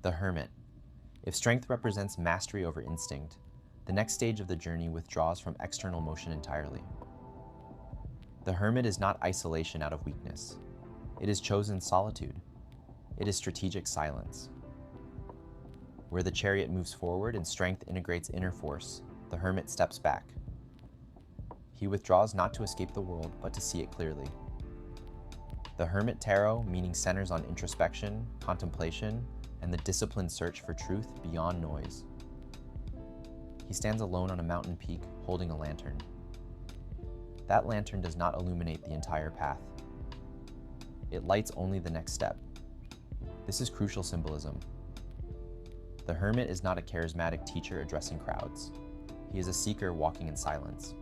The Hermit. If strength represents mastery over instinct, the next stage of the journey withdraws from external motion entirely. The Hermit is not isolation out of weakness. It is chosen solitude. It is strategic silence. Where the Chariot moves forward and strength integrates inner force, the Hermit steps back. He withdraws not to escape the world, but to see it clearly. The Hermit Tarot meaning centers on introspection, contemplation, and the disciplined search for truth beyond noise. He stands alone on a mountain peak, holding a lantern. That lantern does not illuminate the entire path. It lights only the next step. This is crucial symbolism. The Hermit is not a charismatic teacher addressing crowds. He is a seeker walking in silence.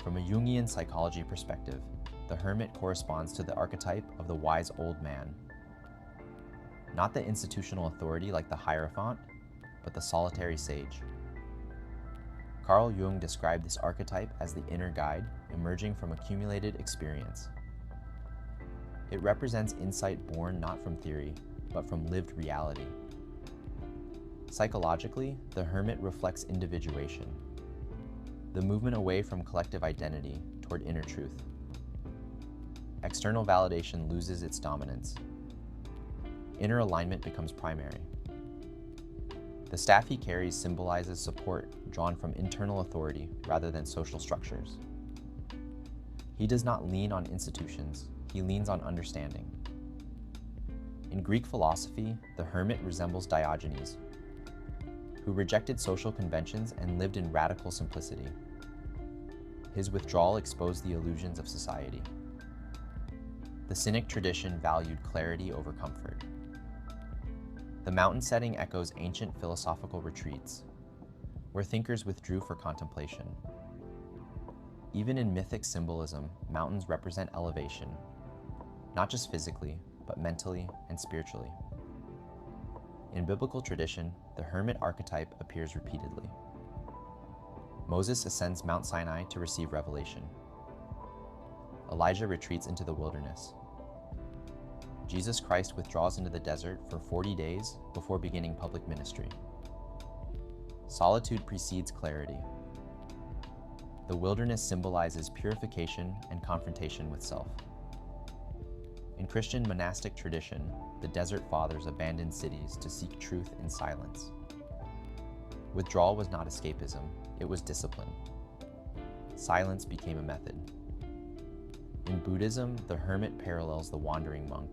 From a Jungian psychology perspective, the Hermit corresponds to the archetype of the wise old man. Not the institutional authority like the Hierophant, but the solitary sage. Carl Jung described this archetype as the inner guide emerging from accumulated experience. It represents insight born not from theory, but from lived reality. Psychologically, the Hermit reflects individuation, the movement away from collective identity toward inner truth. External validation loses its dominance. Inner alignment becomes primary. The staff he carries symbolizes support drawn from internal authority rather than social structures. He does not lean on institutions, he leans on understanding. In Greek philosophy, the Hermit resembles Diogenes, who rejected social conventions and lived in radical simplicity. His withdrawal exposed the illusions of society. The Cynic tradition valued clarity over comfort. The mountain setting echoes ancient philosophical retreats, where thinkers withdrew for contemplation. Even in mythic symbolism, mountains represent elevation, not just physically, but mentally and spiritually. In biblical tradition, the Hermit archetype appears repeatedly. Moses ascends Mount Sinai to receive revelation. Elijah retreats into the wilderness. Jesus Christ withdraws into the desert for 40 days before beginning public ministry. Solitude precedes clarity. The wilderness symbolizes purification and confrontation with self. In Christian monastic tradition, the Desert Fathers abandoned cities to seek truth in silence. Withdrawal was not escapism, it was discipline. Silence became a method. In Buddhism, the hermit parallels the wandering monk.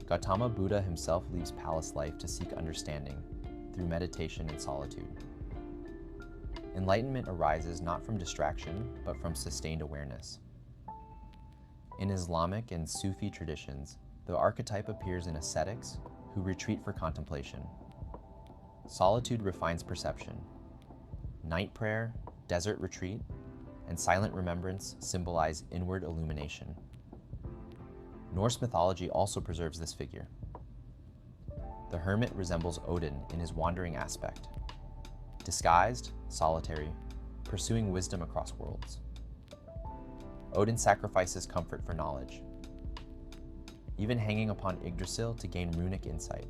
Gautama Buddha himself leaves palace life to seek understanding through meditation and solitude. Enlightenment arises not from distraction, but from sustained awareness. In Islamic and Sufi traditions, the archetype appears in ascetics who retreat for contemplation. Solitude refines perception. Night prayer, desert retreat, and silent remembrance symbolize inward illumination. Norse mythology also preserves this figure. The hermit resembles Odin in his wandering aspect. Disguised, solitary, pursuing wisdom across worlds. Odin sacrifices comfort for knowledge, even hanging upon Yggdrasil to gain runic insight.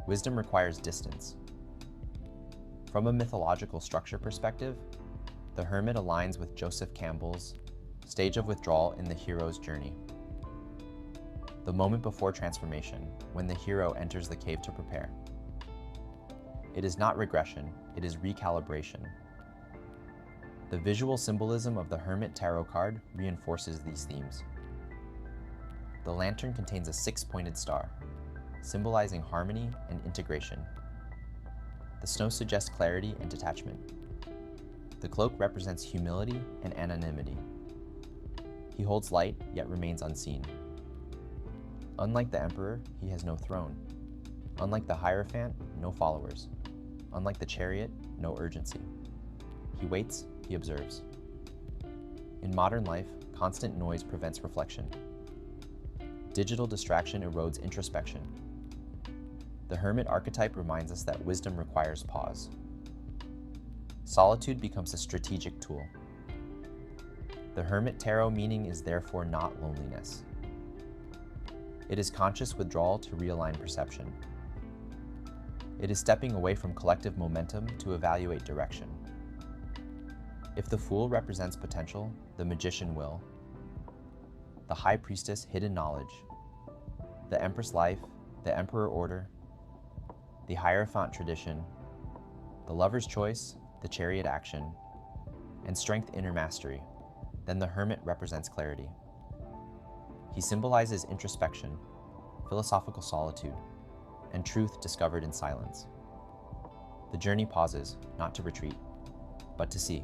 Wisdom requires distance. From a mythological structure perspective, the hermit aligns with Joseph Campbell's stage of withdrawal in the hero's journey. The moment before transformation, when the hero enters the cave to prepare. It is not regression, it is recalibration. The visual symbolism of the Hermit Tarot card reinforces these themes. The lantern contains a 6-pointed star, symbolizing harmony and integration. The snow suggests clarity and detachment. The cloak represents humility and anonymity. He holds light, yet remains unseen. Unlike the emperor, he has no throne. Unlike the Hierophant, no followers. Unlike the Chariot, no urgency. He waits, he observes. In modern life, constant noise prevents reflection. Digital distraction erodes introspection. The hermit archetype reminds us that wisdom requires pause. Solitude becomes a strategic tool. The Hermit Tarot meaning is therefore not loneliness. It is conscious withdrawal to realign perception. It is stepping away from collective momentum to evaluate direction. If the Fool represents potential, the Magician will. The High Priestess, hidden knowledge. The Empress life, the Emperor order. The Hierophant tradition. The Lover's choice, the Chariot action. And strength, inner mastery. Then the Hermit represents clarity. He symbolizes introspection, philosophical solitude, and truth discovered in silence. The journey pauses, not to retreat, but to see.